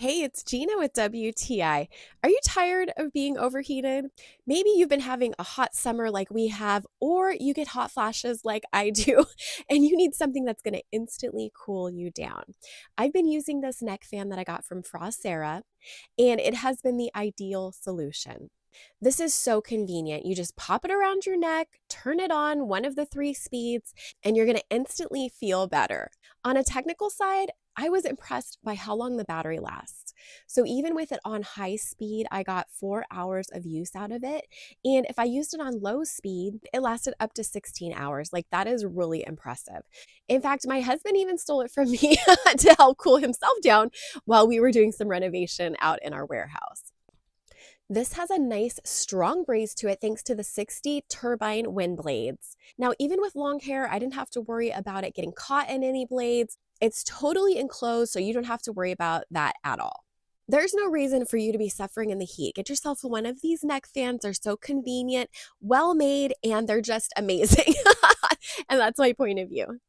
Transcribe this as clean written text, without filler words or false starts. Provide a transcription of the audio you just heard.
Hey, it's Gina with WTI. Are you tired of being overheated? Maybe you've been having a hot summer like we have, or you get hot flashes like I do, and you need something that's going to instantly cool you down. I've been using this neck fan that I got from FrSara, and it has been the ideal solution. This is so convenient. You just pop it around your neck, turn it on one of the three speeds, and you're going to instantly feel better. On a technical side, I was impressed by how long the battery lasts. So even with it on high speed, I got 4 hours of use out of it. And if I used it on low speed, it lasted up to 16 hours. Like that is really impressive. In fact, my husband even stole it from me to help cool himself down while we were doing some renovation out in our warehouse. This has a nice strong breeze to it thanks to the 60 turbine wind blades. Now, even with long hair, I didn't have to worry about it getting caught in any blades. It's totally enclosed, so you don't have to worry about that at all. There's no reason for you to be suffering in the heat. Get yourself one of these neck fans. They're so convenient, well made, and they're just amazing. And that's my point of view.